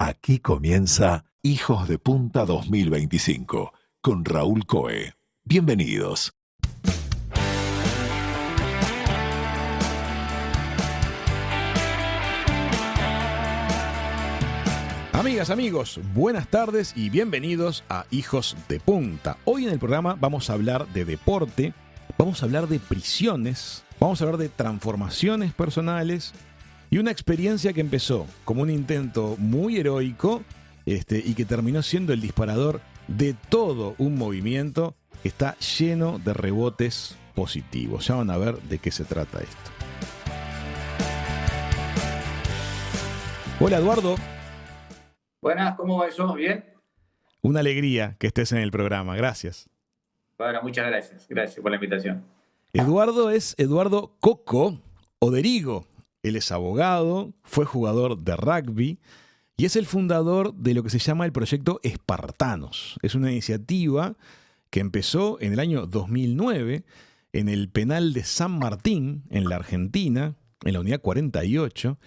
Aquí comienza Hijos de Punta 2025 con Raúl Coe. Bienvenidos. Amigas, amigos, buenas tardes y bienvenidos a Hijos de Punta. Hoy en el programa vamos a hablar de deporte, vamos a hablar de prisiones, vamos a hablar de transformaciones personales y una experiencia que empezó como un intento muy heroico y que terminó siendo el disparador de todo un movimiento que está lleno de rebotes positivos. Ya van a ver de qué se trata esto. Hola, Eduardo. Buenas, ¿cómo va eso? ¿Bien? Una alegría que estés en el programa, gracias. Bueno, muchas gracias. Gracias por la invitación. Eduardo es Eduardo Coco Oderigo. Él es abogado, fue jugador de rugby y es el fundador de lo que se llama el proyecto Espartanos. Es una iniciativa que empezó en el año 2009 en el penal de San Martín, en la Argentina, en la unidad 48,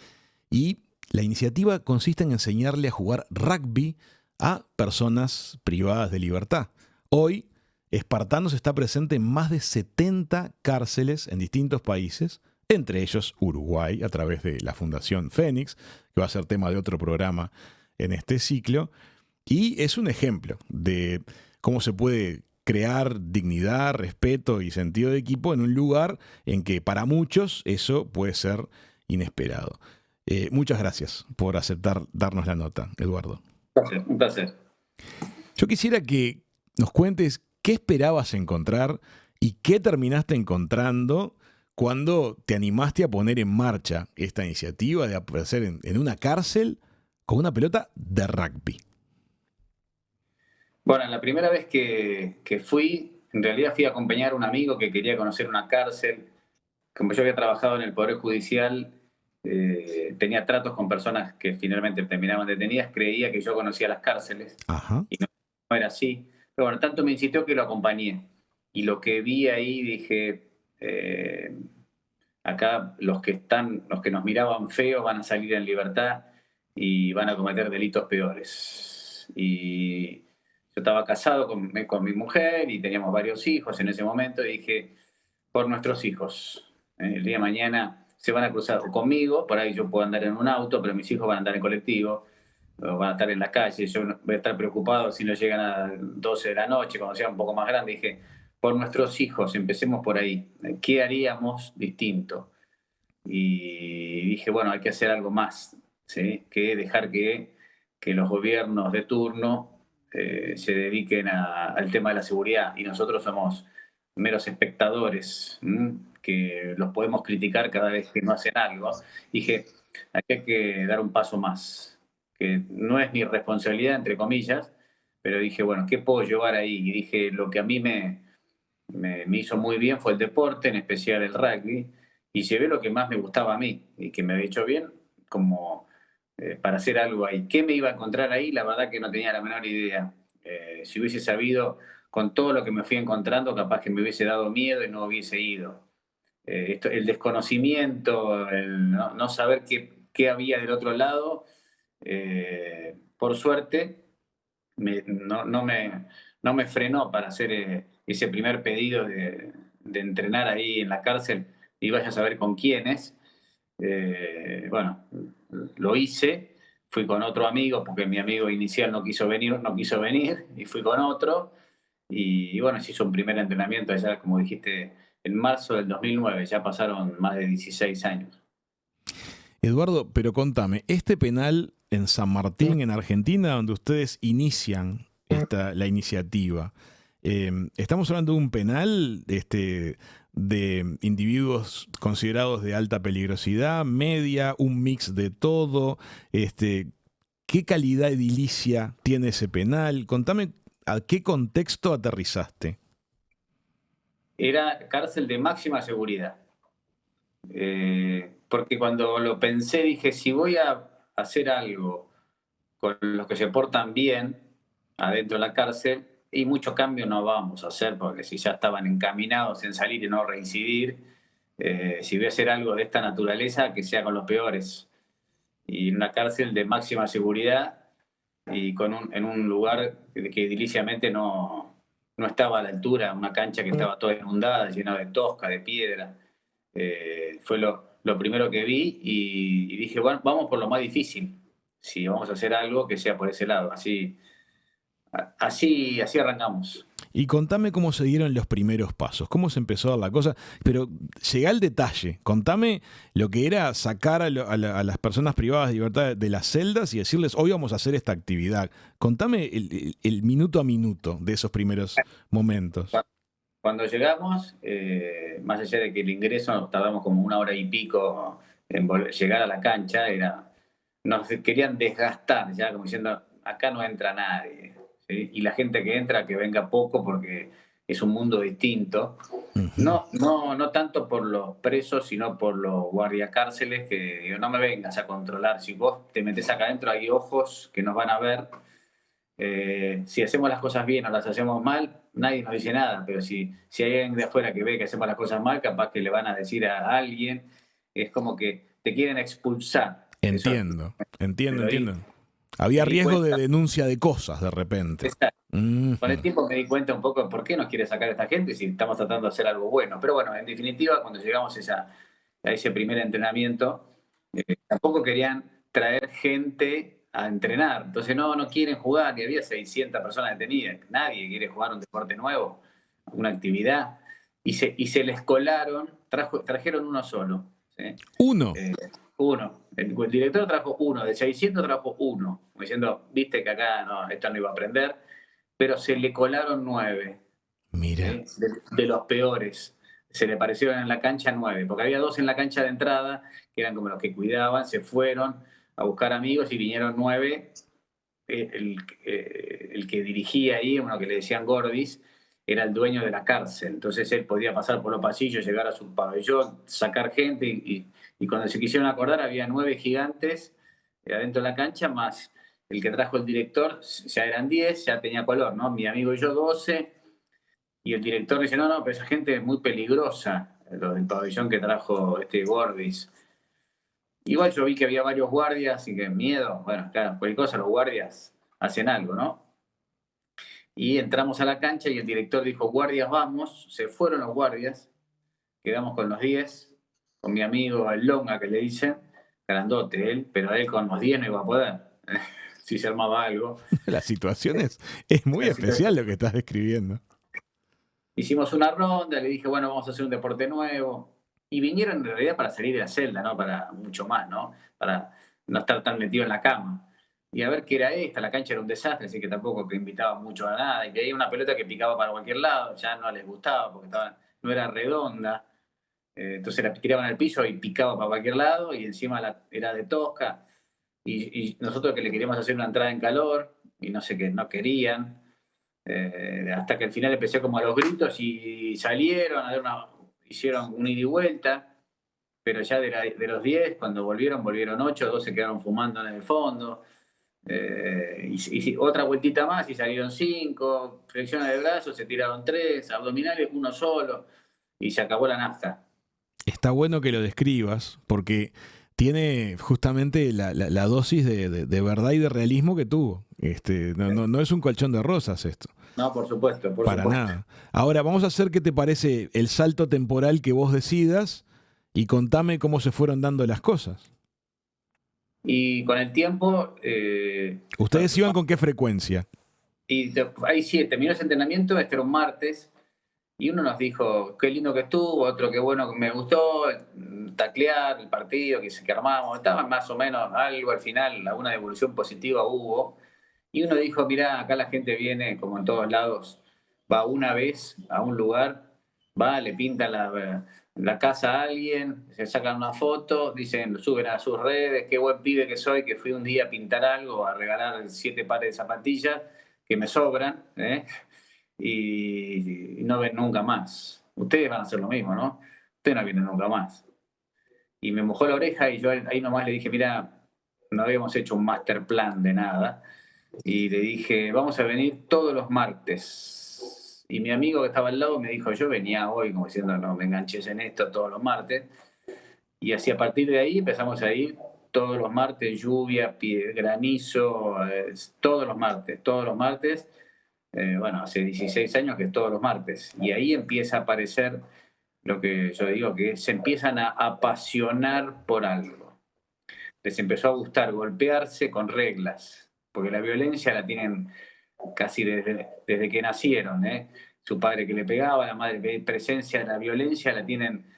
y la iniciativa consiste en enseñarle a jugar rugby a personas privadas de libertad. Hoy, Espartanos está presente en más de 70 cárceles en distintos países, entre ellos Uruguay, a través de la Fundación Fénix, que va a ser tema de otro programa en este ciclo. Y es un ejemplo de cómo se puede crear dignidad, respeto y sentido de equipo en un lugar en que para muchos eso puede ser inesperado. Muchas gracias por aceptar darnos la nota, Eduardo. Un placer. Yo quisiera que nos cuentes qué esperabas encontrar y qué terminaste encontrando cuando te animaste a poner en marcha esta iniciativa de aparecer en una cárcel con una pelota de rugby. Bueno, la primera vez que fui, en realidad fui a acompañar a un amigo que quería conocer una cárcel. Como yo había trabajado en el Poder Judicial, tenía tratos con personas que finalmente terminaban detenidas, creía que yo conocía las cárceles. Ajá. Y no era así. Pero bueno, tanto me insistió que lo acompañé. Y lo que vi ahí dije, acá los que nos miraban feos van a salir en libertad y van a cometer delitos peores. Y yo estaba casado con mi mujer y teníamos varios hijos en ese momento y dije, por nuestros hijos, el día de mañana se van a cruzar conmigo, por ahí yo puedo andar en un auto, pero mis hijos van a andar en colectivo, o van a estar en la calle, yo voy a estar preocupado si no llegan a 12 de la noche, cuando sea un poco más grande. Dije, por nuestros hijos, empecemos por ahí, ¿qué haríamos distinto? Y dije, bueno, hay que hacer algo más, ¿sí? Que dejar que los gobiernos de turno se dediquen al tema de la seguridad y nosotros somos meros espectadores, que los podemos criticar cada vez que no hacen algo. Dije, aquí hay que dar un paso más, que no es mi responsabilidad, entre comillas, pero dije, bueno, ¿qué puedo llevar ahí? Y dije, lo que a mí me hizo muy bien fue el deporte, en especial el rugby, y llevé lo que más me gustaba a mí y que me había hecho bien, como para hacer algo ahí. ¿Qué me iba a encontrar ahí? La verdad que no tenía la menor idea. Si hubiese sabido con todo lo que me fui encontrando, capaz que me hubiese dado miedo y no hubiese ido. El desconocimiento, el no saber qué había del otro lado, por suerte, no me frenó para hacer ese primer pedido de entrenar ahí en la cárcel y vaya a saber con quiénes. Bueno, lo hice, fui con otro amigo porque mi amigo inicial no quiso venir y fui con otro y bueno, se hizo un primer entrenamiento allá, como dijiste, en marzo del 2009, ya pasaron más de 16 años. Eduardo, pero contame, este penal en San Martín, en Argentina, donde ustedes inician la iniciativa, estamos hablando de un penal de individuos considerados de alta peligrosidad, media, un mix de todo. ¿Qué calidad edilicia tiene ese penal? Contame a qué contexto aterrizaste. Era cárcel de máxima seguridad. Porque cuando lo pensé dije, si voy a hacer algo con los que se portan bien adentro de la cárcel, y mucho cambio no vamos a hacer, porque si ya estaban encaminados en salir y no reincidir, si voy a hacer algo de esta naturaleza, que sea con los peores. Y en una cárcel de máxima seguridad, y en un lugar que ediliciamente no estaba a la altura, una cancha que estaba toda inundada, llena de tosca, de piedra. Fue lo primero que vi y dije, bueno, vamos por lo más difícil. Si vamos a hacer algo, que sea por ese lado. Así arrancamos. Y contame cómo se dieron los primeros pasos, cómo se empezó a dar la cosa, pero llegá al detalle, contame lo que era sacar a las personas privadas de libertad de las celdas y decirles, hoy vamos a hacer esta actividad. Contame el minuto a minuto de esos primeros momentos. Cuando llegamos, más allá de que el ingreso nos tardamos como 1 hora y pico en llegar a la cancha, nos querían desgastar, ya como diciendo, acá no entra nadie. ¿Sí? Y la gente que entra, que venga poco porque es un mundo distinto. No tanto por los presos, sino por los guardiacárceles que digo, no me vengas a controlar. Si vos te metés acá adentro, hay ojos que nos van a ver. Si hacemos las cosas bien o las hacemos mal, nadie nos dice nada, pero si hay alguien de afuera que ve que hacemos las cosas mal, capaz que le van a decir a alguien, es como que te quieren expulsar. Entiendo. Pero Había me di riesgo de cuenta. denuncia de cosas de repente. Exacto. Ujú. Con el tiempo me di cuenta un poco de por qué nos quiere sacar esta gente si estamos tratando de hacer algo bueno. Pero bueno, en definitiva, cuando llegamos a ese primer entrenamiento, tampoco querían traer gente a entrenar. Entonces no quieren jugar, y había 600 personas detenidas. Nadie quiere jugar un deporte nuevo, una actividad. Y se les colaron, trajeron uno solo. ¿Sí? Uno. Uno. El director trajo uno, de 600 trajo uno, como diciendo, viste que acá esto no iba a aprender, pero se le colaron 9. Mira. De los peores. Se le parecieron en la cancha 9, porque había 2 en la cancha de entrada, que eran como los que cuidaban, se fueron a buscar amigos y vinieron 9. El que dirigía ahí, uno que le decían Gordis, era el dueño de la cárcel. Entonces él podía pasar por los pasillos, llegar a su pabellón, sacar gente y cuando se quisieron acordar había 9 gigantes adentro de la cancha, más el que trajo el director, ya eran 10, ya tenía color, ¿no? Mi amigo y yo 12, y el director dice, no, pero esa gente es muy peligrosa, los del pabellón que trajo este Gordis. Igual yo vi que había varios guardias y que miedo, bueno, claro, cualquier cosa los guardias hacen algo, ¿no? Y entramos a la cancha y el director dijo, guardias, vamos. Se fueron los guardias, quedamos con los 10, con mi amigo el Longa, que le dicen, grandote él, pero él con los 10 no iba a poder, si se armaba algo. La situación es muy especial lo que estás describiendo. Hicimos una ronda, le dije, bueno, vamos a hacer un deporte nuevo. Y vinieron en realidad para salir de la celda, no para mucho más, ¿no? Para no estar tan metido en la cama. Y a ver qué era esta, la cancha era un desastre, así que tampoco que invitaba mucho a nada. Y veía una pelota que picaba para cualquier lado, ya no les gustaba porque no era redonda. Entonces la tiraban al piso y picaba para cualquier lado, y encima era de tosca. Y nosotros que le queríamos hacer una entrada en calor, y no sé qué, no querían. Hasta que al final empecé como a los gritos y salieron a dar hicieron un ida y vuelta, pero ya de los 10, cuando volvieron 8, 2 se quedaron fumando en el fondo. Y otra vueltita más y salieron 5, flexiones de brazos, se tiraron 3, abdominales 1 solo, y se acabó la nafta. Está bueno que lo describas porque tiene justamente la dosis de verdad y de realismo que tuvo. No es un colchón de rosas esto. No, por supuesto. Para nada. Ahora, vamos a hacer, ¿qué te parece el salto temporal que vos decidas? Y contame cómo se fueron dando las cosas. Y con el tiempo... ¿Ustedes iban con qué frecuencia? Y ahí sí, terminó ese entrenamiento, este era un martes, y uno nos dijo, qué lindo que estuvo, otro qué bueno que me gustó, taclear el partido, que armábamos, estaba más o menos algo al final, alguna devolución positiva hubo. Y uno dijo, mirá, acá la gente viene, como en todos lados, va una vez a un lugar, va, le pintan la casa a alguien, se sacan una foto, dicen, lo suben a sus redes, qué buen pibe que soy, que fui un día a pintar algo, a regalar 7 pares de zapatillas que me sobran, y no ven nunca más. Ustedes van a hacer lo mismo, ¿no? Ustedes no vienen nunca más. Y me mojó la oreja y yo ahí nomás le dije, mira, no habíamos hecho un master plan de nada. Y le dije, vamos a venir todos los martes. Y mi amigo que estaba al lado me dijo, yo venía hoy, como diciendo, no me enganches en esto todos los martes. Y así a partir de ahí empezamos a ir todos los martes, lluvia, granizo, todos los martes. Bueno, hace 16 años que es todos los martes. Y ahí empieza a aparecer lo que yo digo, que se empiezan a apasionar por algo. Les empezó a gustar golpearse con reglas, porque la violencia la tienen casi desde que nacieron, ¿eh? Su padre que le pegaba, la madre que presencia, la violencia la tienen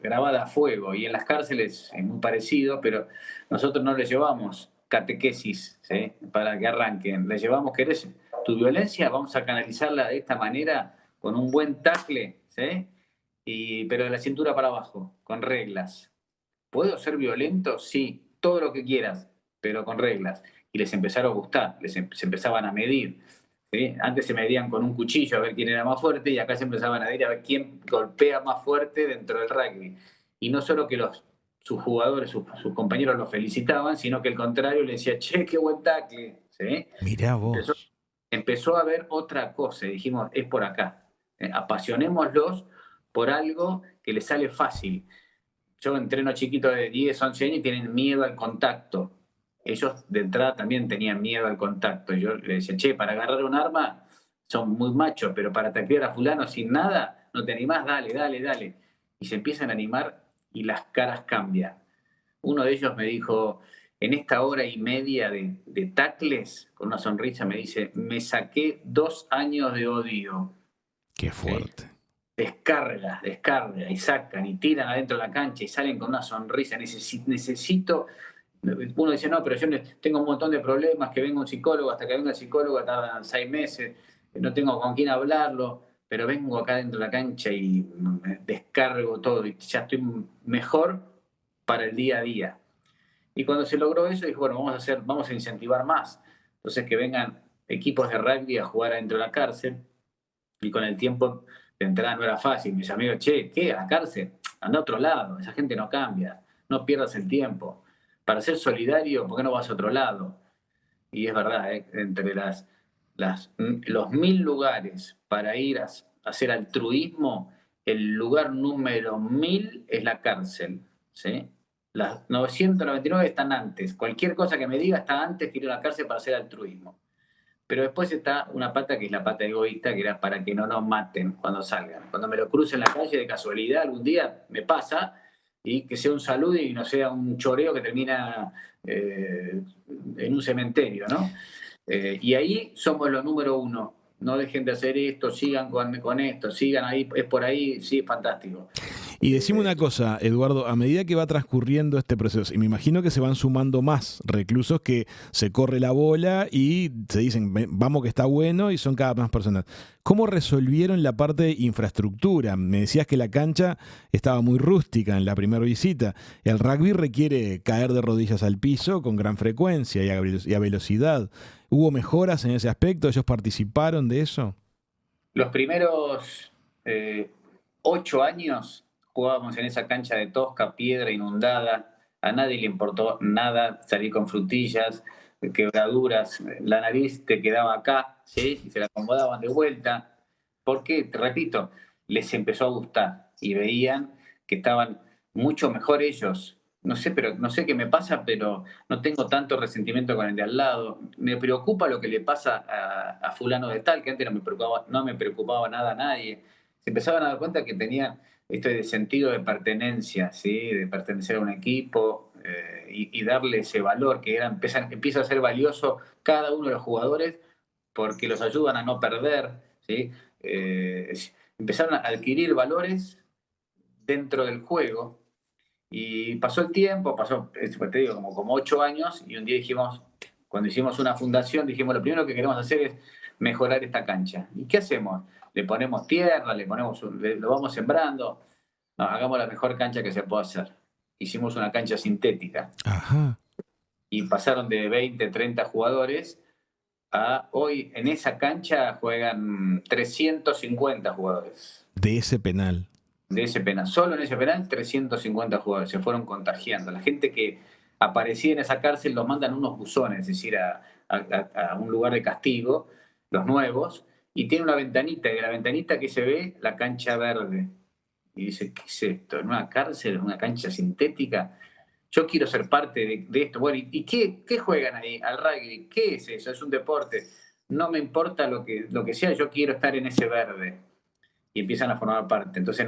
grabada a fuego. Y en las cárceles es muy parecido, pero nosotros no les llevamos catequesis, ¿sí? Para que arranquen. Les llevamos, ¿querés tu violencia? Vamos a canalizarla de esta manera, con un buen tacle, ¿sí? Pero de la cintura para abajo, con reglas. ¿Puedo ser violento? Sí, todo lo que quieras, pero con reglas. Y les empezaron a gustar, se empezaban a medir. ¿Sí? Antes se medían con un cuchillo a ver quién era más fuerte, y acá se empezaban a medir a ver quién golpea más fuerte dentro del rugby. Y no solo que sus jugadores, sus compañeros los felicitaban, sino que al contrario le decía, che, qué buen tackle. ¿Sí? Mirá vos. Empezó a haber otra cosa, y dijimos, es por acá. Apasionémoslos por algo que les sale fácil. Yo entreno chiquitos de 10, 11 años y tienen miedo al contacto. Ellos de entrada también tenían miedo al contacto. Yo les decía, che, para agarrar un arma son muy machos, pero para taclear a fulano sin nada, no te animás, dale. Y se empiezan a animar y las caras cambian. Uno de ellos me dijo, en esta hora y media de tacles, con una sonrisa me dice, me saqué 2 años de odio. Qué fuerte. Descarga, y sacan, y tiran adentro de la cancha, y salen con una sonrisa. Necesito... Uno dice, no, pero yo tengo un montón de problemas, que venga un psicólogo, hasta que venga el psicólogo tardan 6 meses, no tengo con quién hablarlo, pero vengo acá dentro de la cancha y me descargo todo, y ya estoy mejor para el día a día. Y cuando se logró eso, dije, bueno, vamos a incentivar más. Entonces, que vengan equipos de rugby a jugar adentro de la cárcel, y con el tiempo de entrada no era fácil. Mis amigos, che, ¿qué? ¿A la cárcel? Anda a otro lado, esa gente no cambia, no pierdas el tiempo. Para ser solidario, ¿por qué no vas a otro lado? Y es verdad, entre los 1000 lugares para ir a hacer altruismo, el lugar número 1000 es la cárcel, ¿sí? Las 999 están antes. Cualquier cosa que me diga está antes que ir a la cárcel para hacer altruismo. Pero después está una pata que es la pata egoísta, que era para que no nos maten cuando salgan. Cuando me lo cruce en la calle de casualidad, algún día me pasa, y que sea un saludo y no sea un choreo que termina en un cementerio, ¿no? Y ahí somos los número 1. No dejen de hacer esto, sigan con esto, sigan ahí, es por ahí, sí, fantástico. Y decime una cosa, Eduardo, a medida que va transcurriendo este proceso, y me imagino que se van sumando más reclusos, que se corre la bola y se dicen, vamos que está bueno, y son cada vez más personas. ¿Cómo resolvieron la parte de infraestructura? Me decías que la cancha estaba muy rústica en la primera visita. El rugby requiere caer de rodillas al piso con gran frecuencia y a velocidad. ¿Hubo mejoras en ese aspecto? ¿Ellos participaron de eso? Los primeros 8 años jugábamos en esa cancha de tosca, piedra inundada, a nadie le importó nada, salir con frutillas, quebraduras, la nariz te quedaba acá, ¿sí? Y se la acomodaban de vuelta, porque, te repito, les empezó a gustar y veían que estaban mucho mejor ellos. No sé qué me pasa, pero no tengo tanto resentimiento con el de al lado. Me preocupa lo que le pasa a fulano de tal, que antes no me preocupaba nada a nadie. Se empezaban a dar cuenta que tenían esto de sentido de pertenencia, ¿sí? De pertenecer a un equipo, y darle ese valor que empieza a ser valioso cada uno de los jugadores, porque los ayudan a no perder, ¿sí? Empezaron a adquirir valores dentro del juego, y pasó el tiempo, te digo, como 8 años, y un día dijimos, cuando hicimos una fundación, dijimos, lo primero que queremos hacer es mejorar esta cancha. ¿Y qué hacemos? Le ponemos tierra, lo vamos sembrando. No, hagamos la mejor cancha que se pueda hacer. Hicimos una cancha sintética. Ajá. Y pasaron de 20, 30 jugadores a hoy en esa cancha juegan 350 jugadores. De ese penal. De ese penal. Solo en ese penal 350 jugadores. Se fueron contagiando. La gente que aparecía en esa cárcel los mandan unos buzones, es decir, a un lugar de castigo, los nuevos, y tiene una ventanita, y de la ventanita que se ve la cancha verde. Y dice, ¿qué es esto? ¿En una cárcel? ¿En una cancha sintética? yo quiero ser parte de esto. Bueno, ¿y qué juegan ahí al rugby? ¿Qué es eso? Es un deporte. No me importa lo que sea, yo quiero estar en ese verde. Y empiezan a formar parte. Entonces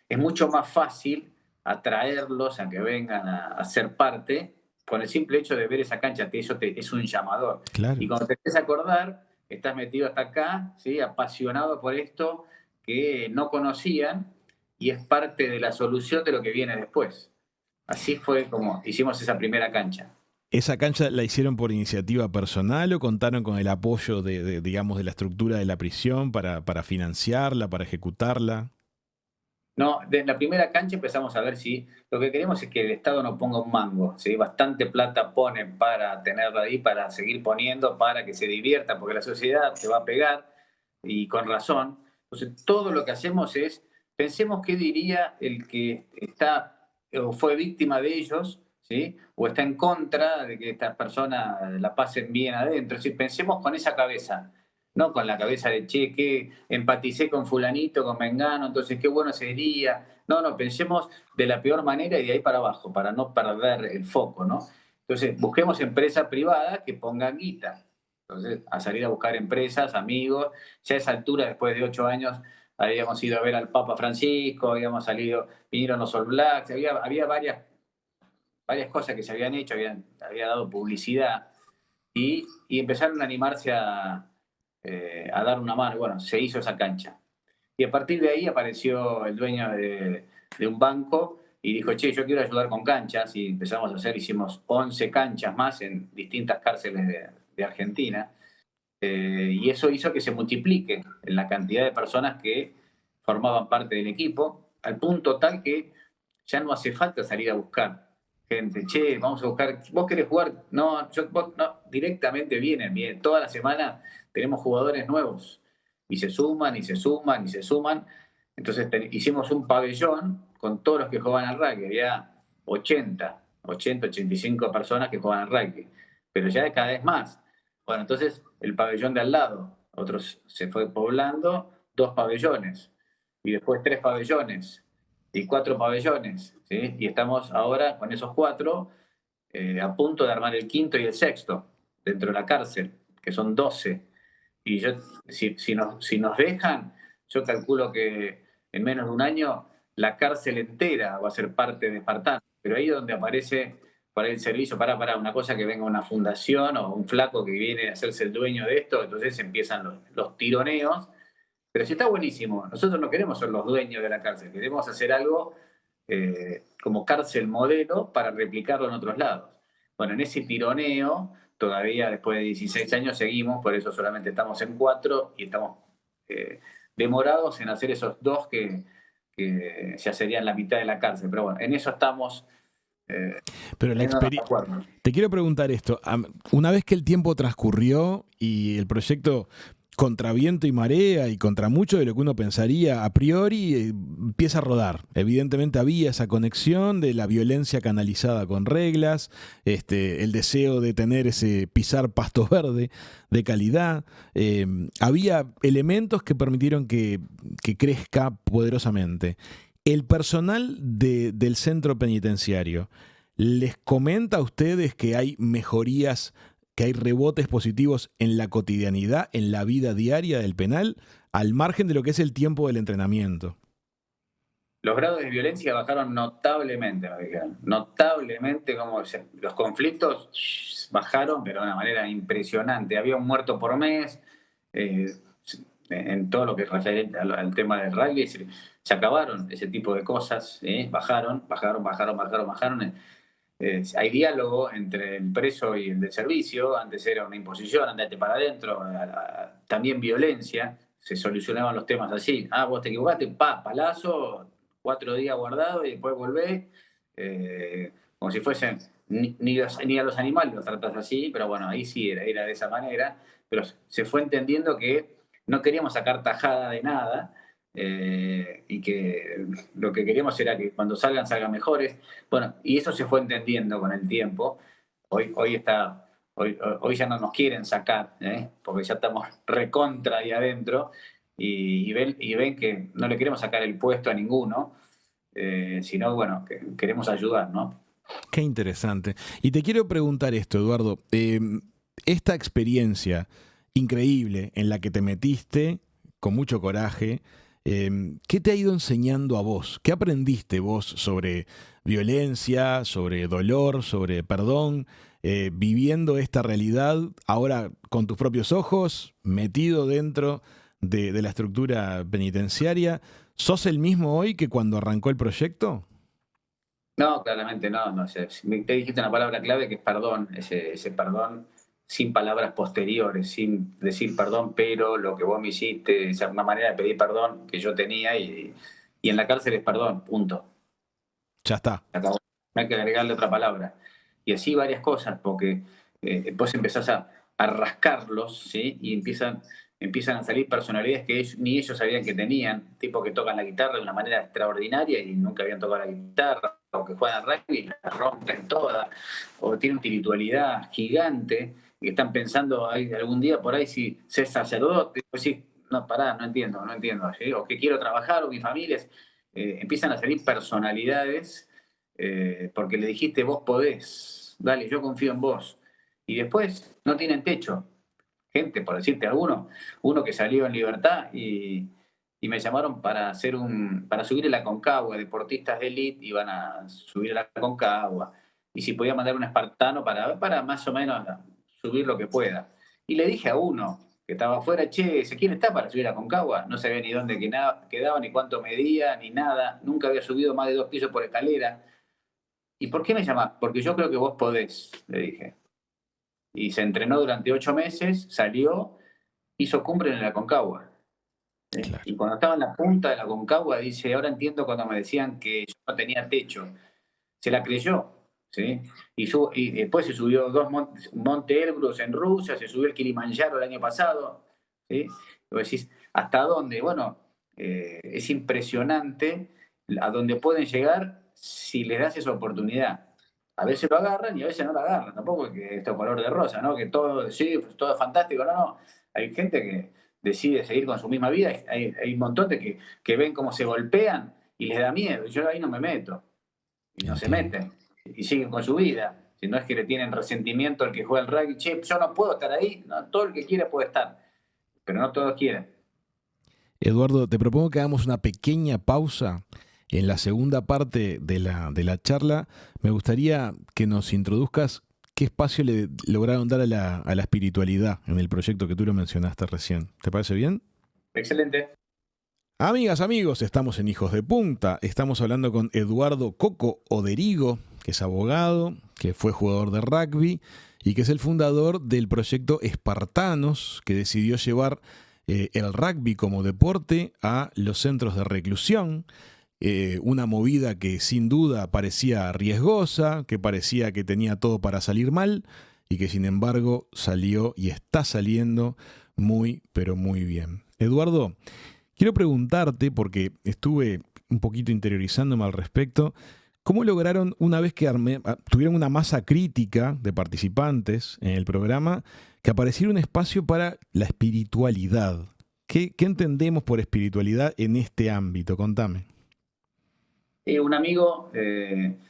es mucho más fácil atraerlos a que vengan a ser parte con el simple hecho de ver esa cancha, que eso es un llamador. Claro. Y cuando te empiezas a acordar, estás metido hasta acá, ¿sí? Apasionado por esto que no conocían y es parte de la solución de lo que viene después. Así fue como hicimos esa primera cancha. ¿Esa cancha la hicieron por iniciativa personal o contaron con el apoyo digamos, de la estructura de la prisión para financiarla, para ejecutarla? No, de la primera cancha empezamos a ver si lo que queremos es que el Estado no ponga un mango, ¿sí? Bastante plata ponen para tenerla ahí, para seguir poniendo, para que se divierta, porque la sociedad te va a pegar, y con razón. Entonces, todo lo que hacemos es, pensemos qué diría el que está o fue víctima de ellos, ¿sí? O está en contra de que estas personas la pasen bien adentro. Es pensemos con esa cabeza, no con la cabeza de, che, que empaticé con fulanito, con mengano, entonces qué bueno sería. No, pensemos de la peor manera y de ahí para abajo, para no perder el foco, ¿no? Entonces, busquemos empresas privadas que pongan guita. Entonces, a salir a buscar empresas, amigos. Ya a esa altura, después de 8 años, habíamos ido a ver al Papa Francisco, habíamos salido, vinieron los All Blacks, había varias cosas que se habían hecho, había dado publicidad y empezaron a animarse a dar una mano. Bueno, se hizo esa cancha. Y a partir de ahí apareció el dueño de un banco y dijo, che, yo quiero ayudar con canchas. Y empezamos a hicimos 11 canchas más en distintas cárceles de Argentina. Y eso hizo que se multiplique en la cantidad de personas que formaban parte del equipo, al punto tal que ya no hace falta salir a buscar gente. Che, vamos a buscar, ¿vos querés jugar? No, no, directamente vienen. Toda la semana tenemos jugadores nuevos y se suman y se suman y se suman. Entonces hicimos un pabellón con todos los que juegan al rugby. Había 85 personas que juegan al rugby, pero ya cada vez más. Bueno, entonces el pabellón de al lado, otros se fue poblando, 2 pabellones, y después 3 pabellones, y 4 pabellones, ¿sí? Y estamos ahora con esos 4 a punto de armar el quinto y el sexto dentro de la cárcel, que son 12. Y si nos dejan, yo calculo que en menos de un año la cárcel entera va a ser parte de Espartano. Pero ahí es donde aparece para el servicio, para una cosa que venga una fundación o un flaco que viene a hacerse el dueño de esto, entonces empiezan los tironeos. Pero sí está buenísimo. Nosotros no queremos ser los dueños de la cárcel, queremos hacer algo como cárcel modelo para replicarlo en otros lados. Bueno, en ese tironeo, todavía después de 16 años seguimos, por eso solamente estamos en 4 y estamos demorados en hacer esos 2 que ya serían la mitad de la cárcel. Pero bueno, en eso estamos. Pero te quiero preguntar esto. Una vez que el tiempo transcurrió y el proyecto contra viento y marea y contra mucho de lo que uno pensaría a priori, empieza a rodar. Evidentemente había esa conexión de la violencia canalizada con reglas, el deseo de tener ese pisar pasto verde de calidad. Había elementos que permitieron que crezca poderosamente. El personal del centro penitenciario, ¿les comenta a ustedes que hay mejorías, que hay rebotes positivos en la cotidianidad, en la vida diaria del penal, al margen de lo que es el tiempo del entrenamiento? Los grados de violencia bajaron notablemente, me dijeron. Notablemente, como los conflictos bajaron, pero de una manera impresionante. Había un muerto por mes, en todo lo que es referente al tema del rugby, se acabaron ese tipo de cosas, bajaron. Hay diálogo entre el preso y el del servicio. Antes era una imposición, andate para adentro. También violencia, se solucionaban los temas así. Vos te equivocaste, palazo, 4 días guardado y después volvés. Como si fuesen, ni a los animales los tratas así, pero bueno, ahí sí era de esa manera. Pero se fue entendiendo que no queríamos sacar tajada de nada. Y que lo que queríamos era que cuando salgan mejores. Bueno, y eso se fue entendiendo con el tiempo. Hoy ya no nos quieren sacar, porque ya estamos recontra ahí adentro y ven que no le queremos sacar el puesto a ninguno, sino bueno, que queremos ayudar, ¿no? Qué interesante. Y te quiero preguntar esto, Eduardo. Esta experiencia increíble en la que te metiste con mucho coraje, ¿qué te ha ido enseñando a vos? ¿Qué aprendiste vos sobre violencia, sobre dolor, sobre perdón, viviendo esta realidad ahora con tus propios ojos, metido dentro de la estructura penitenciaria? ¿Sos el mismo hoy que cuando arrancó el proyecto? No, claramente no. No sé. Te dijiste una palabra clave que es perdón, ese perdón sin palabras posteriores, sin decir perdón, pero lo que vos me hiciste, esa una manera de pedir perdón que yo tenía y en la cárcel es perdón, punto. Ya está. Se acabó. No hay que agregarle otra palabra. Y así varias cosas, porque vos empezás a rascarlos, ¿sí? Y empiezan a salir personalidades que ni ellos sabían que tenían, tipo que tocan la guitarra de una manera extraordinaria y nunca habían tocado la guitarra, o que juegan al rugby y la rompen toda, o tienen espiritualidad gigante, y están pensando algún día por ahí si ser sacerdote, pues sí, no, pará, no entiendo, ¿sí? O que quiero trabajar, o mi familia, empiezan a salir personalidades porque le dijiste vos podés, dale, yo confío en vos. Y después no tienen techo. Gente, por decirte alguno, uno que salió en libertad y me llamaron para subir a la Concagua, deportistas de élite iban a subir a la Concagua, y si podía mandar un espartano para más o menos subir lo que pueda. Y le dije a uno que estaba afuera, che, ¿quién está para subir a Concagua? No sabía ni dónde quedaba, ni cuánto medía, ni nada, nunca había subido más de 2 pisos por escalera. ¿Y por qué me llamás? Porque yo creo que vos podés, le dije. Y se entrenó durante 8 meses, salió, hizo cumbre en la Concagua. Claro. Y cuando estaba en la punta de la Concagua, dice, ahora entiendo cuando me decían que yo no tenía techo. Se la creyó, ¿sí? Y después se subió Monte Elbrus en Rusia, se subió el Kilimanjaro el año pasado, ¿sí? Y vos decís, ¿hasta dónde? Bueno, es impresionante a dónde pueden llegar si les das esa oportunidad. A veces lo agarran y a veces no lo agarran. Tampoco es que esto es color de rosa, ¿no? Que todo, sí, pues, todo es fantástico. No, no. Hay gente que decide seguir con su misma vida. Hay un montón de que ven cómo se golpean y les da miedo. Yo ahí no me meto. Y no se Entiendo. meten. Y siguen con su vida. Si no es que le tienen resentimiento al que juega el rugby. Che, yo no puedo estar ahí. No, todo el que quiere puede estar. Pero no todos quieren. Eduardo, te propongo que hagamos una pequeña pausa. En la segunda parte de la charla, me gustaría que nos introduzcas qué espacio le lograron dar a la espiritualidad en el proyecto que tú lo mencionaste recién. ¿Te parece bien? Excelente. Amigas, amigos, estamos en Hijos de Punta. Estamos hablando con Eduardo Coco Oderigo, que es abogado, que fue jugador de rugby y que es el fundador del proyecto Espartanos, que decidió llevar el rugby como deporte a los centros de reclusión. Una movida que sin duda parecía riesgosa, que parecía que tenía todo para salir mal y que sin embargo salió y está saliendo muy, pero muy bien. Eduardo, quiero preguntarte, porque estuve un poquito interiorizándome al respecto, ¿cómo lograron, una vez que tuvieron una masa crítica de participantes en el programa, que apareciera un espacio para la espiritualidad? ¿Qué entendemos por espiritualidad en este ámbito? Contame. Un amigo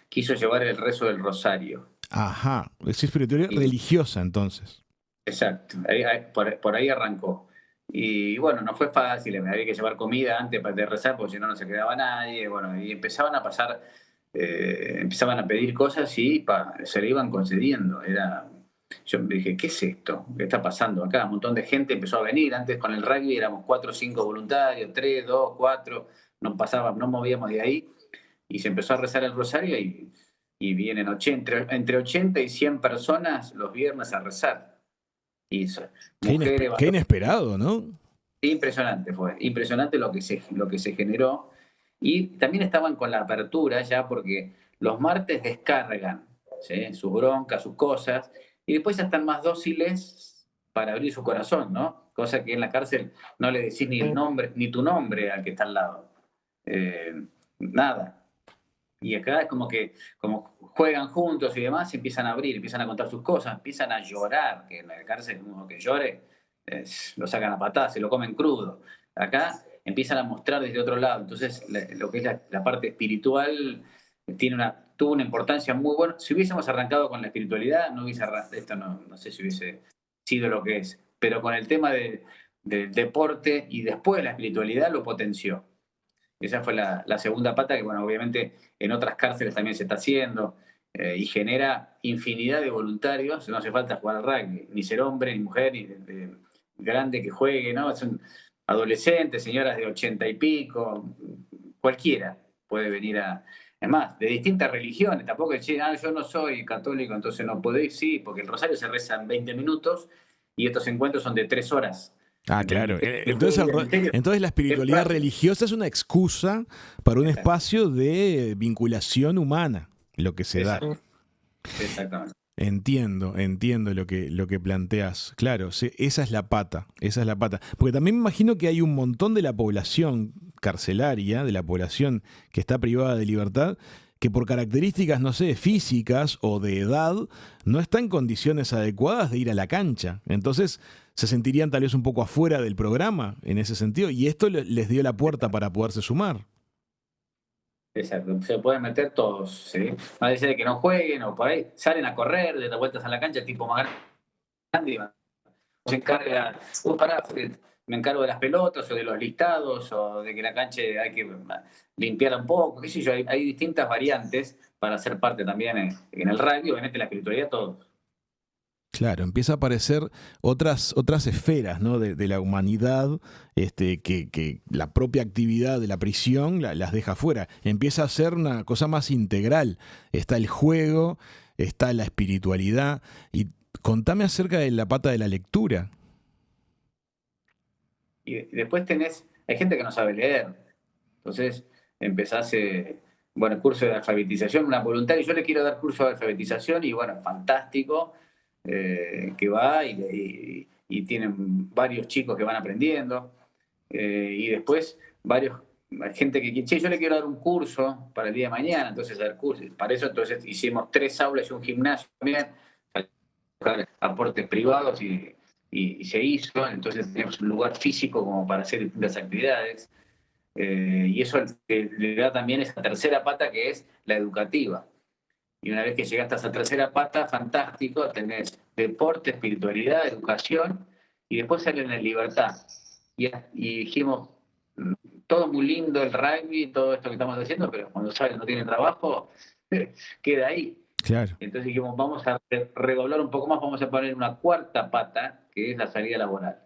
quiso llevar el rezo del rosario. Ajá, es espiritualidad Y, religiosa entonces. exacto, por ahí arrancó. Y bueno, no fue fácil, me había que llevar comida antes de rezar, porque si no, no se quedaba nadie. Bueno, y empezaban a pasar, empezaban a pedir cosas y se le iban concediendo. Yo dije, ¿qué es esto? ¿Qué está pasando acá? Un montón de gente empezó a venir. Antes con el rugby éramos 4 o 5 voluntarios, 3, 2, 4, no movíamos de ahí. Y se empezó a rezar el rosario y vienen entre 80 y 100 personas los viernes a rezar. Y mujeres, Qué inesperado, ¿no? impresionante fue, impresionante lo que se generó. Y también estaban con la apertura ya porque los martes descargan, ¿sí? Sus broncas, sus cosas, y después ya están más dóciles para abrir su corazón, ¿no? Cosa que en la cárcel no le decís ni el nombre, ni tu nombre al que está al lado. Nada. Y acá es como juegan juntos y demás, se empiezan a abrir, empiezan a contar sus cosas, empiezan a llorar, que en la cárcel uno que llore, lo sacan a patadas, se lo comen crudo. Acá empiezan a mostrar desde otro lado. Entonces, lo que es la parte espiritual tuvo una importancia muy buena. Si hubiésemos arrancado con la espiritualidad, esto no sé si hubiese sido lo que es, pero con el tema del deporte y después la espiritualidad lo potenció. Esa fue la segunda pata que, bueno, obviamente en otras cárceles también se está haciendo y genera infinidad de voluntarios. No hace falta jugar al rugby, ni ser hombre, ni mujer, ni grande que juegue, ¿no? Son adolescentes, señoras de 80 y pico, cualquiera puede venir Es más, de distintas religiones. Tampoco decir, yo no soy católico, entonces no puedo ir. Sí, porque el rosario se reza en 20 minutos y estos encuentros son de 3 horas. Ah, claro. Entonces la espiritualidad religiosa es una excusa para un espacio de vinculación humana, lo que se da. Exactamente. Entiendo lo que planteas. Claro, sí, esa es la pata. Porque también me imagino que hay un montón de la población carcelaria, de la población que está privada de libertad, que por características, no sé, físicas o de edad, no está en condiciones adecuadas de ir a la cancha. Entonces se sentirían tal vez un poco afuera del programa en ese sentido, y esto les dio la puerta para poderse sumar. Exacto, se pueden meter todos, ¿sí? Más allá de que no jueguen o por ahí salen a correr, de vueltas a la cancha, tipo más grande, se encarga, me encargo de las pelotas o de los listados o de que la cancha hay que limpiarla un poco, qué sé yo, hay distintas variantes para ser parte también en el rugby, obviamente la espiritualidad, todo. Claro, empieza a aparecer otras esferas, ¿no? de la humanidad que la propia actividad de la prisión las deja fuera. Empieza a ser una cosa más integral. Está el juego, está la espiritualidad. Y contame acerca de la pata de la lectura. Y después hay gente que no sabe leer. Entonces empezás, el curso de alfabetización, una voluntaria. Yo le quiero dar curso de alfabetización y bueno, fantástico. Que va y tienen varios chicos que van aprendiendo y después gente que yo le quiero dar un curso para el día de mañana, entonces para eso entonces hicimos 3 aulas y un gimnasio también, aportes privados y se hizo, entonces tenemos un lugar físico como para hacer distintas actividades y eso le da también esa tercera pata que es la educativa. Y una vez que llegaste a esa tercera pata, fantástico, tenés deporte, espiritualidad, educación, y después salen en libertad. Y dijimos, todo muy lindo el rugby, todo esto que estamos haciendo, pero cuando salen no tienen trabajo, queda ahí. Claro. Entonces dijimos, vamos a redoblar un poco más, vamos a poner una cuarta pata, que es la salida laboral.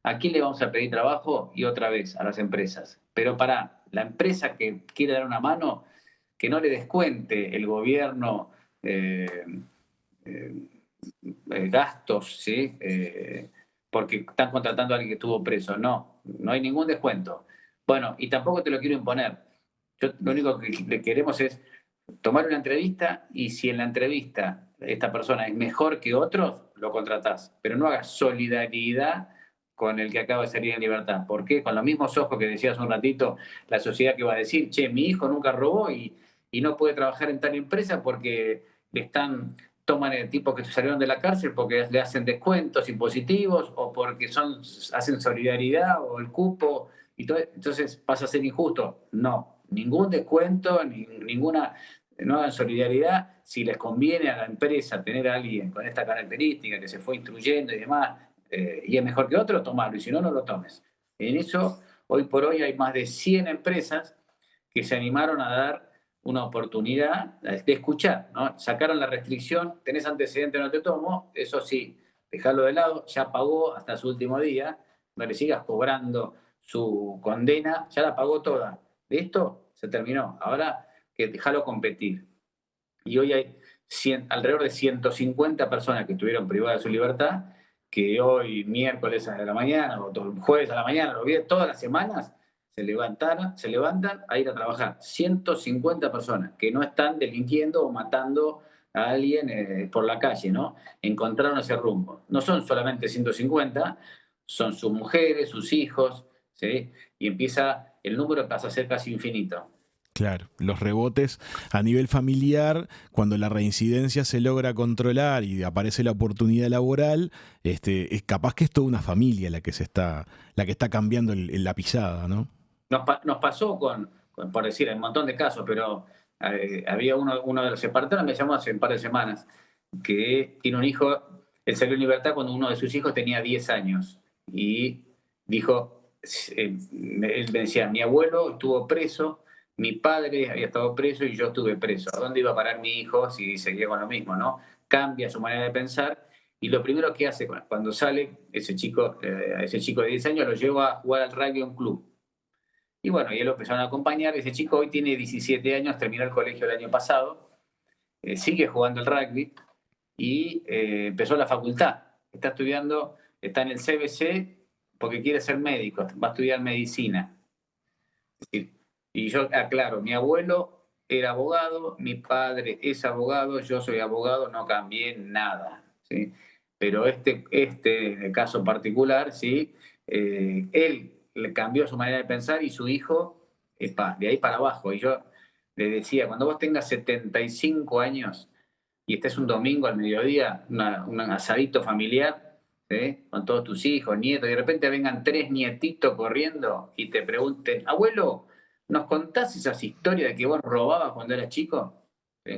¿A quién le vamos a pedir trabajo? Y otra vez, a las empresas. Pero para la empresa que quiere dar una mano, que no le descuente el gobierno gastos, ¿sí? Porque están contratando a alguien que estuvo preso. No hay ningún descuento. Bueno, y tampoco te lo quiero imponer. Lo único que le queremos es tomar una entrevista y si en la entrevista esta persona es mejor que otros, lo contratás. Pero no hagas solidaridad con el que acaba de salir en libertad. ¿Por qué? Con los mismos ojos que decías un ratito, la sociedad que va a decir, mi hijo nunca robó y no puede trabajar en tal empresa porque toman el tipo que salieron de la cárcel porque le hacen descuentos impositivos o porque hacen solidaridad o el cupo y todo, entonces pasa a ser injusto. No, ningún descuento, no hagan solidaridad. Si les conviene a la empresa tener a alguien con esta característica que se fue instruyendo y demás, y es mejor que otro, tomarlo, y si no, no lo tomes. En eso, hoy por hoy hay más de 100 empresas que se animaron a dar una oportunidad de escuchar, ¿no? Sacaron la restricción, tenés antecedente, no te tomo, eso sí, dejarlo de lado, ya pagó hasta su último día, no le sigas cobrando su condena, ya la pagó toda. Listo, se terminó, ahora que déjalo competir. Y hoy hay alrededor de 150 personas que estuvieron privadas de su libertad, que hoy miércoles a la mañana, o jueves a la mañana, todas las semanas, se levantan a ir a trabajar. 150 personas que no están delinquiendo o matando a alguien por la calle, ¿no? Encontraron ese rumbo. No son solamente 150, son sus mujeres, sus hijos, ¿sí? Y el número pasa a ser casi infinito. Claro, los rebotes a nivel familiar, cuando la reincidencia se logra controlar y aparece la oportunidad laboral, es capaz que es toda una familia la que está cambiando la pisada, ¿no? Nos pasó por decir, hay un montón de casos, pero había uno de los espartanos, me llamó hace un par de semanas, que tiene un hijo, él salió en libertad cuando uno de sus hijos tenía 10 años. Y dijo, él me decía, mi abuelo estuvo preso, mi padre había estado preso y yo estuve preso. ¿A dónde iba a parar mi hijo si seguía con lo mismo, no? Cambia su manera de pensar y lo primero que hace cuando sale, ese chico de 10 años lo lleva a jugar al rugby a un club. Y bueno, y él lo empezaron a acompañar. Ese chico hoy tiene 17 años, terminó el colegio el año pasado, sigue jugando al rugby y empezó la facultad. Está estudiando, está en el CBC porque quiere ser médico, va a estudiar medicina. Y yo aclaro, mi abuelo era abogado, mi padre es abogado, yo soy abogado, no cambié nada, ¿sí? Pero en el caso particular, ¿sí? Él le cambió su manera de pensar y su hijo, de ahí para abajo. Y yo le decía, cuando vos tengas 75 años y estés un domingo al mediodía, un asadito familiar, ¿sí? Con todos tus hijos, nietos, y de repente vengan 3 nietitos corriendo y te pregunten, abuelo, ¿nos contás esas historias de que vos robabas cuando eras chico?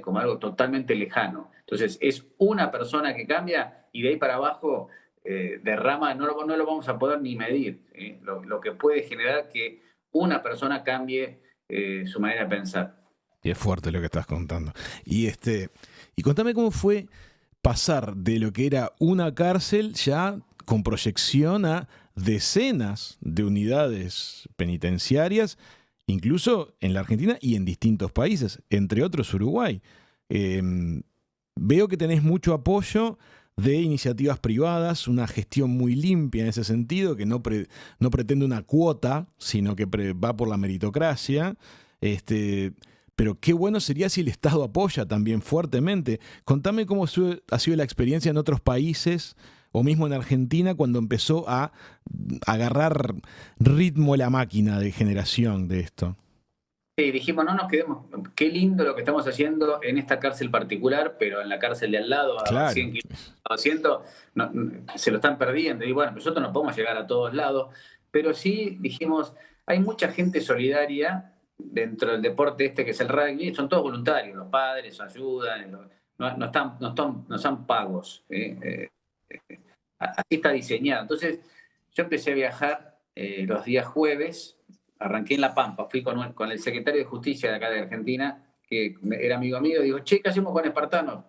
Como algo totalmente lejano. Entonces, es una persona que cambia y de ahí para abajo derrama, no lo vamos a poder ni medir, ¿sí? Lo que puede generar que una persona cambie su manera de pensar. Y es fuerte lo que estás contando. Y contame cómo fue pasar de lo que era una cárcel ya con proyección a decenas de unidades penitenciarias, incluso en la Argentina y en distintos países, entre otros Uruguay. Veo que tenés mucho apoyo de iniciativas privadas, una gestión muy limpia en ese sentido, que no pretende una cuota, sino que va por la meritocracia. Pero qué bueno sería si el Estado apoya también fuertemente. Contame cómo ha sido la experiencia en otros países o mismo en Argentina cuando empezó a agarrar ritmo la máquina de generación de esto. Sí, dijimos, no nos quedemos, qué lindo lo que estamos haciendo en esta cárcel particular, pero en la cárcel de al lado, a Claro. 100 kilómetros, a 200, se lo están perdiendo. Y bueno, nosotros no podemos llegar a todos lados, pero sí dijimos, hay mucha gente solidaria dentro del deporte que es el rugby, son todos voluntarios, los padres ayudan, no están pagos. Así está diseñado. Entonces, yo empecé a viajar los días jueves, arranqué en La Pampa, fui con el secretario de Justicia de acá de Argentina, que era amigo mío, digo, che, ¿qué hacemos con Espartanos?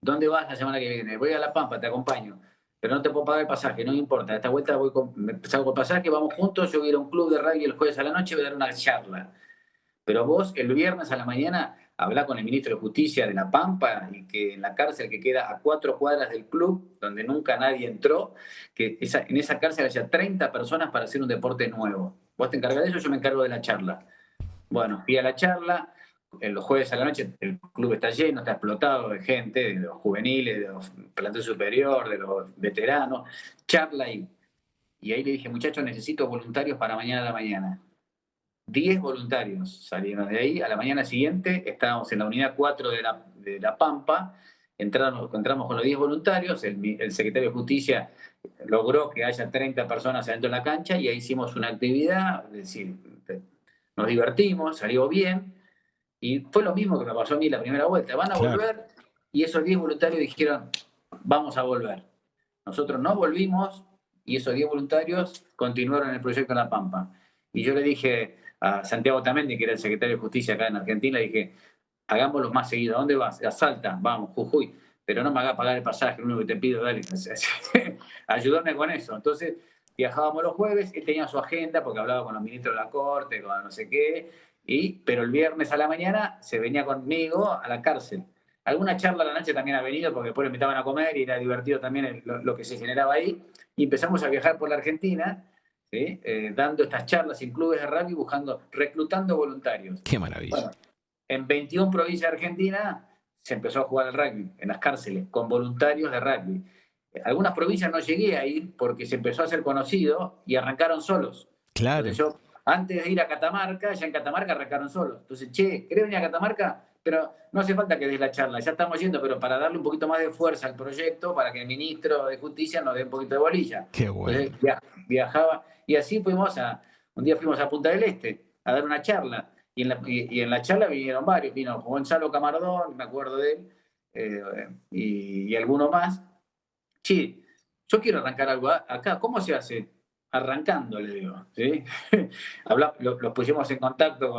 ¿Dónde vas la semana que viene? Voy a La Pampa, te acompaño, pero no te puedo pagar el pasaje, no me importa, esta vuelta salgo con pasaje, vamos juntos, yo voy a ir a un club de rugby el jueves a la noche y voy a dar una charla. Pero vos, el viernes a la mañana, hablá con el ministro de Justicia de La Pampa y que en la cárcel que queda a 4 cuadras del club, donde nunca nadie entró, que en esa cárcel haya 30 personas para hacer un deporte nuevo. Vos te encargás de eso, yo me encargo de la charla. Bueno, fui a la charla, los jueves a la noche el club está lleno, está explotado de gente, de los juveniles, de los plantel superior, de los veteranos, charla ahí. Y ahí le dije, muchachos, necesito voluntarios para mañana a la mañana. 10 voluntarios salieron de ahí. A la mañana siguiente estábamos en la unidad 4 de la Pampa, entramos con los 10 voluntarios, el secretario de Justicia logró que haya 30 personas adentro de la cancha y ahí hicimos una actividad, es decir, nos divertimos, salió bien, y fue lo mismo que me pasó a mí la primera vuelta, van a volver, y esos 10 voluntarios dijeron, vamos a volver. Nosotros no volvimos y esos 10 voluntarios continuaron el proyecto en La Pampa. Y yo le dije a Santiago Tamendi, que era el secretario de Justicia acá en Argentina, le dije, hagámoslo más seguido. ¿A dónde vas? A Salta, vamos, Jujuy. Pero no me hagas pagar el pasaje, lo único que te pido, dale, ayúdame con eso. Entonces, viajábamos los jueves, él tenía su agenda, porque hablaba con los ministros de la Corte, con no sé qué, pero el viernes a la mañana se venía conmigo a la cárcel. Alguna charla a la noche también ha venido, porque después lo invitaban a comer y era divertido también lo que se generaba ahí. Y empezamos a viajar por la Argentina, ¿sí? Dando estas charlas en clubes de rugby, reclutando voluntarios. ¡Qué maravilla! Bueno, en 21 provincias de Argentina se empezó a jugar al rugby, en las cárceles, con voluntarios de rugby. Algunas provincias no llegué a ir porque se empezó a hacer conocido y arrancaron solos. Claro. Entonces yo, antes de ir a Catamarca, ya en Catamarca arrancaron solos. Entonces, che, ¿querés venir a Catamarca? Pero no hace falta que des la charla, ya estamos yendo, pero para darle un poquito más de fuerza al proyecto, para que el ministro de Justicia nos dé un poquito de bolilla. Qué bueno. Entonces viajaba, y así un día fuimos a Punta del Este a dar una charla, y en la charla vinieron varios, vino Gonzalo Camardón, me acuerdo de él, y alguno más. Sí, yo quiero arrancar algo acá, ¿cómo se hace? Arrancando, le digo, ¿sí? Los pusimos en contacto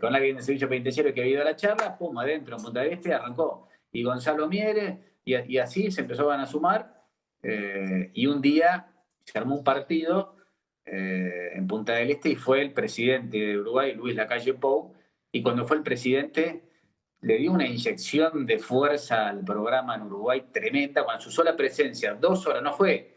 con alguien de servicio penitenciario que había ido a la charla, pum, adentro, en Punta del Este, arrancó. Y Gonzalo Mieres, y así se empezaban a sumar, y un día se armó un partido en Punta del Este y fue el presidente de Uruguay, Luis Lacalle Pou, y cuando fue el presidente le dio una inyección de fuerza al programa en Uruguay tremenda, con su sola presencia, 2 horas, no fue,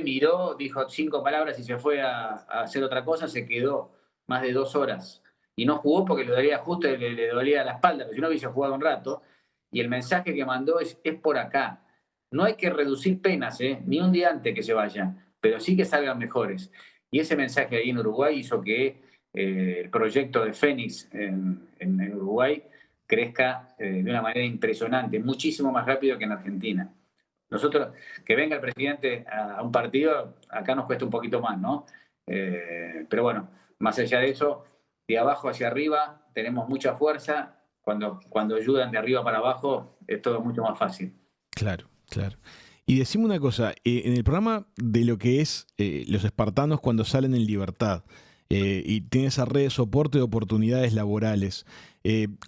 miró, dijo 5 palabras y se fue a hacer otra cosa, se quedó más de 2 horas. Y no jugó porque le dolía justo, le dolía la espalda, pero si no hubiese jugado un rato. Y el mensaje que mandó es por acá. No hay que reducir penas, ni un día antes que se vayan, pero sí que salgan mejores. Y ese mensaje ahí en Uruguay hizo que el proyecto de Fénix en Uruguay crezca de una manera impresionante, muchísimo más rápido que en Argentina. Nosotros, que venga el presidente a un partido, acá nos cuesta un poquito más, ¿no? Pero bueno, más allá de eso, de abajo hacia arriba tenemos mucha fuerza. Cuando ayudan de arriba para abajo, es todo mucho más fácil. Claro, claro. Y decime una cosa, en el programa de lo que es los espartanos cuando salen en libertad y tienen esa red de soporte de oportunidades laborales,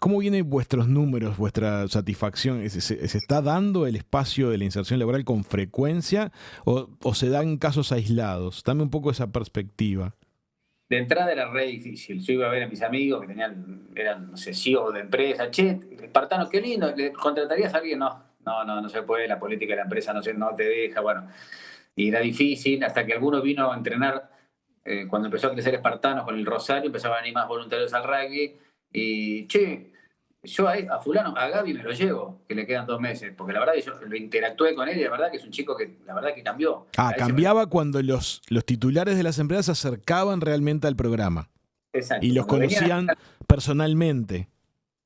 ¿cómo vienen vuestros números, vuestra satisfacción? ¿Se está dando el espacio de la inserción laboral con frecuencia o se dan casos aislados? Dame un poco esa perspectiva. De entrada era re difícil. Yo iba a ver a mis amigos que eran, no sé, CEO de empresa. Che, espartano, qué lindo, ¿le contratarías a alguien? No se puede, la política de la empresa no te deja, bueno. Y era difícil, hasta que alguno vino a entrenar, cuando empezó a crecer Espartanos con el Rosario, empezaban a venir más voluntarios al rugby, y che, yo a fulano, a Gaby me lo llevo, que le quedan 2 meses, porque la verdad que yo lo interactué con él y la verdad que es un chico que la verdad que cambió. Cambiaba cuando los titulares de las empresas se acercaban realmente al programa. Exacto. Y los conocían personalmente.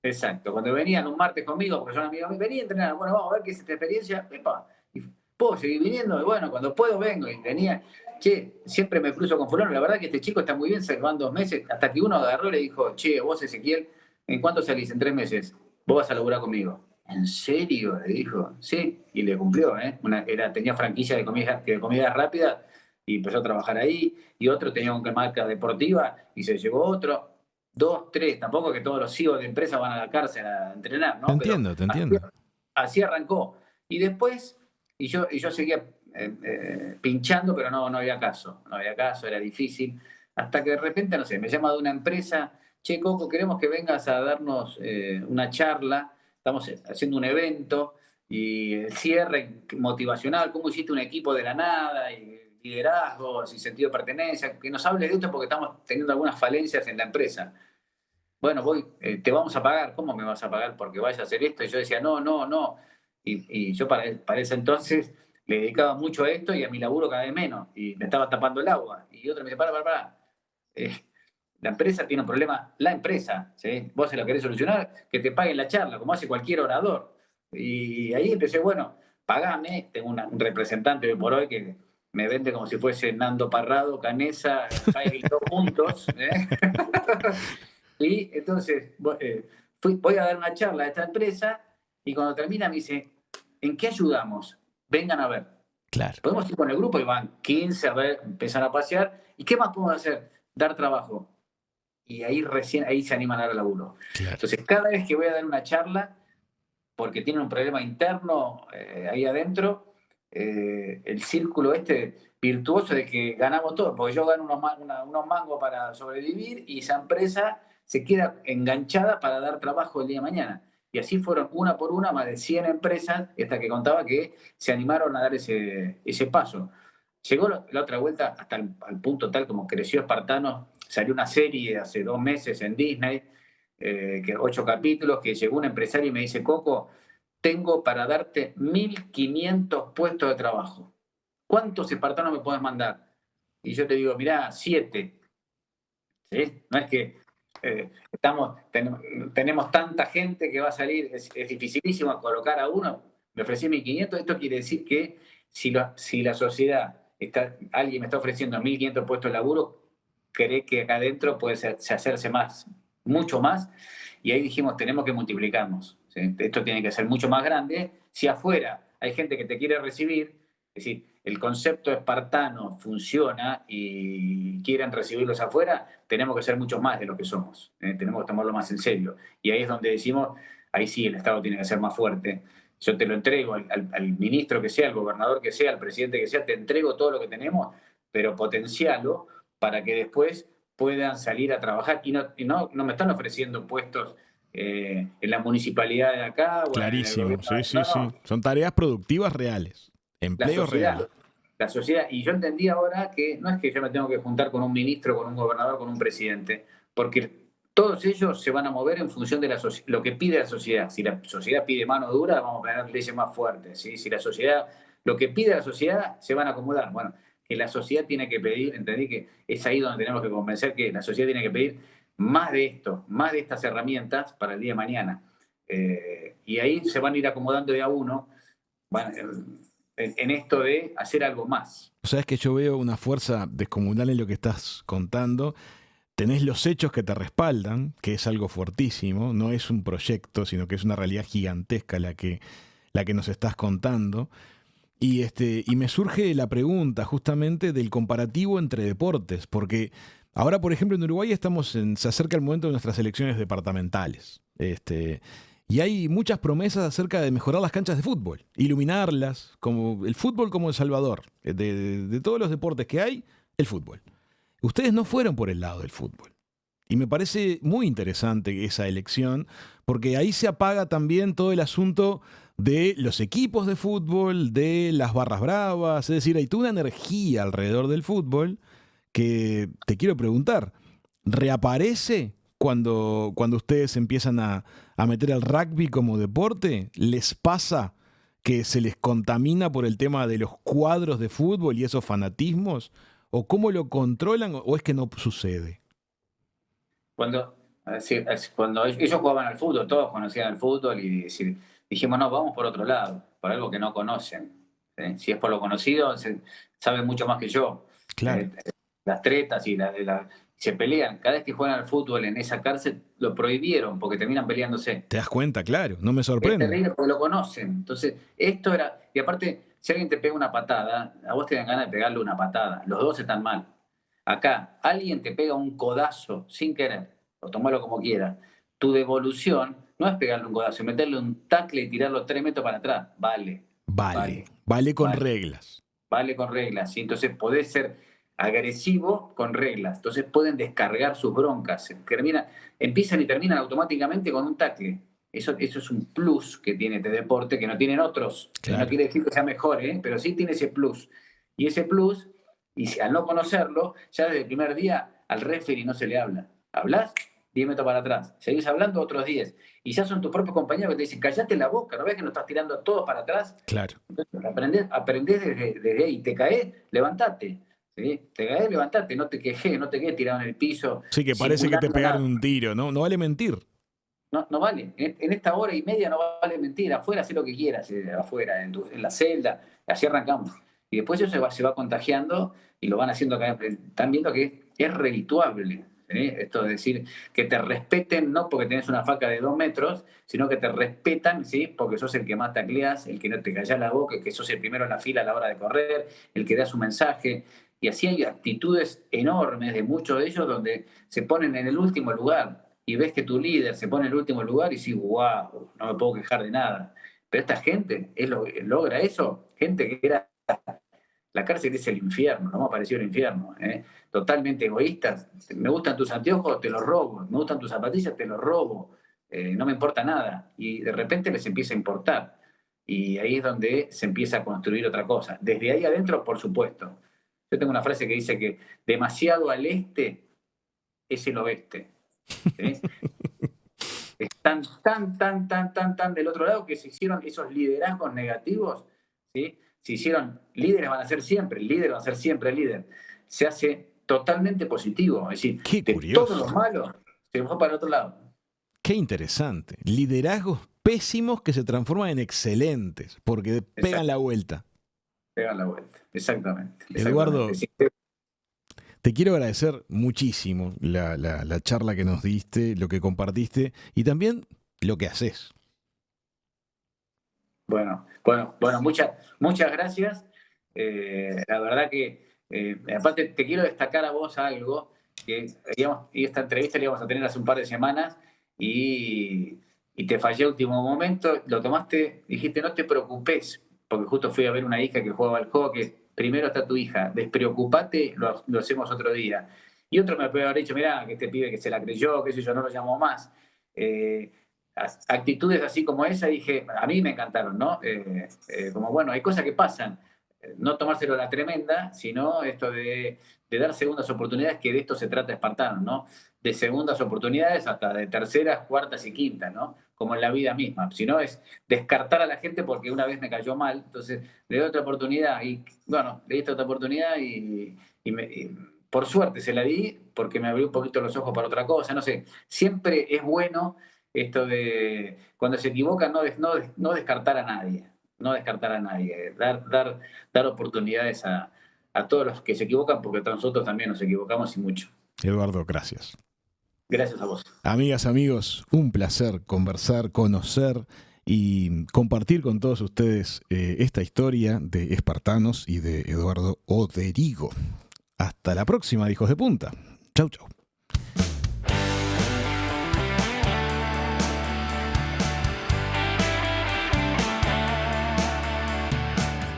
Exacto, cuando venían un martes conmigo, porque son amigos míos, venía a entrenar, bueno, vamos a ver qué es esta experiencia, epa, y puedo seguir viniendo, y bueno, cuando puedo vengo, y venía, che, siempre me cruzo con fulano, la verdad que este chico está muy bien, se van 2 meses, hasta que uno agarró y le dijo, che, vos Ezequiel, ¿en cuánto salís? En 3 meses, vos vas a laburar conmigo. ¿En serio? Le dijo, sí, y le cumplió, tenía franquicia de comida rápida, y empezó a trabajar ahí, y otro tenía una marca deportiva, y se llevó otro. 2, 3, tampoco que todos los CEOs de empresas van a la cárcel a entrenar, ¿no? Te entiendo. Así arrancó. Y después, yo seguía pinchando, pero no había caso. No había caso, era difícil. Hasta que de repente, no sé, me llama de una empresa, che, Coco, queremos que vengas a darnos una charla. Estamos haciendo un evento y el cierre motivacional, cómo hiciste un equipo de la nada, y liderazgos y sentido de pertenencia, que nos hables de esto porque estamos teniendo algunas falencias en la empresa. Bueno, te vamos a pagar. ¿Cómo me vas a pagar porque vayas a hacer esto? Y yo decía, no. Y yo para ese entonces le dedicaba mucho a esto y a mi laburo cada vez menos. Y me estaba tapando el agua. Y otro me dice, para. La empresa tiene un problema, la empresa, ¿sí? Vos se la querés solucionar, que te paguen la charla, como hace cualquier orador. Y ahí empecé, bueno, pagame. Tengo un representante hoy por hoy que me vende como si fuese Nando Parrado, Canesa, Jaime y todos juntos. Y entonces voy a dar una charla a esta empresa y cuando termina me dice, ¿en qué ayudamos? Vengan a ver. Claro. Podemos ir con el grupo y van 15 a ver, empiezan a pasear. ¿Y qué más podemos hacer? Dar trabajo. Y ahí se animan a dar laburo. Claro. Entonces, cada vez que voy a dar una charla, porque tienen un problema interno ahí adentro, el círculo virtuoso de que ganamos todo, porque yo gano unos mangos para sobrevivir y esa empresa se queda enganchada para dar trabajo el día de mañana. Y así fueron una por una más de 100 empresas, esta que contaba que se animaron a dar ese paso. Llegó la otra vuelta hasta al punto tal como creció Espartanos, salió una serie hace 2 meses en Disney, 8 capítulos, que llegó un empresario y me dice, Coco, tengo para darte 1.500 puestos de trabajo. ¿Cuántos espartanos me puedes mandar? Y yo te digo, mirá, 7. ¿Sí? No es que tenemos tanta gente que va a salir, es dificilísimo colocar a uno. Me ofrecí 1.500, esto quiere decir que si la sociedad, alguien me está ofreciendo 1.500 puestos de laburo, cree que acá adentro puede hacerse más, mucho más, y ahí dijimos, tenemos que multiplicarnos, ¿sí? Esto tiene que ser mucho más grande. Si afuera hay gente que te quiere recibir, es decir, el concepto espartano funciona y quieren recibirlos afuera, tenemos que ser mucho más de lo que somos, tenemos que tomarlo más en serio. Y ahí es donde decimos, ahí sí el Estado tiene que ser más fuerte. Yo te lo entrego al ministro que sea, al gobernador que sea, al presidente que sea, te entrego todo lo que tenemos, pero potencialo para que después puedan salir a trabajar. Y no me están ofreciendo puestos en la municipalidad de acá o en el Clarísimo, gobierno. sí, sí, No, sí. no, Son tareas productivas reales, la empleos reales. sociedad. La sociedad. Y yo entendí ahora que no es que yo me tengo que juntar con un ministro, con un gobernador, con un presidente, porque todos ellos se van a mover en función de lo que pide la sociedad. Si la sociedad pide mano dura, vamos a tener leyes más fuertes, ¿sí? Si la sociedad, lo que pide la sociedad, se van a acomodar. Bueno, que la sociedad tiene que pedir, entendí que es ahí donde tenemos que convencer que la sociedad tiene que pedir más de esto, más de estas herramientas para el día de mañana. Y ahí se van a ir acomodando de a uno. Bueno, en esto de hacer algo más. Sabes que yo veo una fuerza descomunal en lo que estás contando. Tenés los hechos que te respaldan, que es algo fuertísimo, no es un proyecto, sino que es una realidad gigantesca la que nos estás contando. Y me surge la pregunta justamente del comparativo entre deportes, porque ahora, por ejemplo, en Uruguay se acerca el momento de nuestras elecciones departamentales. Y hay muchas promesas acerca de mejorar las canchas de fútbol, iluminarlas, como el fútbol como El Salvador. De todos los deportes que hay, el fútbol. Ustedes no fueron por el lado del fútbol. Y me parece muy interesante esa elección, porque ahí se apaga también todo el asunto de los equipos de fútbol, de las barras bravas, es decir, hay toda una energía alrededor del fútbol que te quiero preguntar, ¿reaparece cuando ustedes empiezan a meter el rugby como deporte? ¿Les pasa que se les contamina por el tema de los cuadros de fútbol y esos fanatismos? ¿O cómo lo controlan o es que no sucede? Cuando ellos jugaban al fútbol, todos conocían el fútbol y dijimos, no, vamos por otro lado, por algo que no conocen. ¿Sí? Si es por lo conocido, saben mucho más que yo. Claro. Las tretas y se pelean. Cada vez que juegan al fútbol en esa cárcel, lo prohibieron porque terminan peleándose. ¿Te das cuenta? Claro, no me Es sorprende. terrible porque lo conocen. Entonces, esto era... Y aparte, si alguien te pega una patada, a vos te dan ganas de pegarle una patada. Los dos están mal. Acá, alguien te pega un codazo sin querer, o tomalo como quieras. Tu devolución no es pegarle un codazo, meterle un tackle y tirarlo 3 metros para atrás. Vale con reglas. Vale con reglas. ¿Sí? Entonces podés ser agresivo con reglas. Entonces pueden descargar sus broncas. Empiezan y terminan automáticamente con un tackle. Eso es un plus que tiene este deporte que no tienen otros. Claro. No quiere decir que sea mejor, pero sí tiene ese plus. Y ese plus, y al no conocerlo, ya desde el primer día al referee no se le habla. ¿Hablas? 10 metros para atrás. Seguís hablando otros 10. Y ya son tus propios compañeros que te dicen, callate la boca, ¿no ves que nos estás tirando todos para atrás? Claro. Entonces, aprendés desde ahí. Te caes, levantate. ¿Sí? Te caes, levantate. No te quedes tirado en el piso. Sí, que parece que te pegaron un tiro, ¿no? No vale mentir. No vale. En esta hora y media no vale mentir. Afuera haz lo que quieras. Afuera, en la celda. Así arrancamos. Y después eso se va contagiando y lo van haciendo acá. Están viendo que es redituable. ¿Sí? Esto de decir que te respeten, no porque tenés una faca de 2 metros, sino que te respetan, ¿sí? Porque sos el que más tacleás, el que no te callás la boca, el que sos el primero en la fila a la hora de correr, el que da su mensaje. Y así hay actitudes enormes de muchos de ellos donde se ponen en el último lugar y ves que tu líder se pone en el último lugar y dices, wow, no me puedo quejar de nada. Pero esta gente logra eso, gente que era... La cárcel es el infierno, no me ha parecido el infierno. Totalmente egoístas. Me gustan tus anteojos, te los robo. Me gustan tus zapatillas, te los robo. No me importa nada. Y de repente les empieza a importar. Y ahí es donde se empieza a construir otra cosa. Desde ahí adentro, por supuesto. Yo tengo una frase que dice que demasiado al este es el oeste. ¿Sí? Están tan del otro lado que se hicieron esos liderazgos negativos, ¿sí? Se hicieron líderes, van a ser siempre, el líder va a ser siempre el líder. Se hace totalmente positivo. Es decir, qué de curioso. todos los malos se fue para el otro lado. Qué interesante. Liderazgos pésimos que se transforman en excelentes porque pegan la vuelta. Pegan la vuelta, exactamente. Eduardo, Te quiero agradecer muchísimo la charla que nos diste, lo que compartiste y también lo que haces. Bueno, muchas gracias. La verdad que, aparte, te quiero destacar a vos algo, que y esta entrevista la íbamos a tener hace un par de semanas y te fallé a último momento, lo tomaste, dijiste, no te preocupes, porque justo fui a ver una hija que jugaba al hockey, primero está tu hija, despreocupate, lo hacemos otro día. Y otro me puede haber dicho, mirá, que este pibe que se la creyó, qué sé yo, no lo llamo más. Actitudes así como esa, dije, a mí me encantaron, ¿no? Como bueno, hay cosas que pasan, no tomárselo a la tremenda, sino esto de dar segundas oportunidades, que de esto se trata Espartanos, ¿no? De segundas oportunidades hasta de terceras, cuartas y quintas, ¿no? Como en la vida misma. Si no es descartar a la gente porque una vez me cayó mal, entonces le doy otra oportunidad y, bueno, le di esta otra oportunidad y por suerte se la di porque me abrió un poquito los ojos para otra cosa, no sé. Siempre es bueno esto de cuando se equivoca no descartar a nadie, no descartar a nadie, dar oportunidades a todos los que se equivocan, porque nosotros también nos equivocamos y mucho. Eduardo, gracias. Gracias a vos. Amigas, amigos, un placer conversar, conocer y compartir con todos ustedes esta historia de Espartanos y de Eduardo Oderigo. Hasta la próxima, hijos de punta. Chau, chau.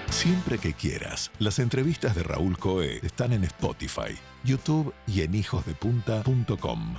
Siempre que quieras, las entrevistas de Raúl Coe están en Spotify, YouTube y en hijosdepunta.com.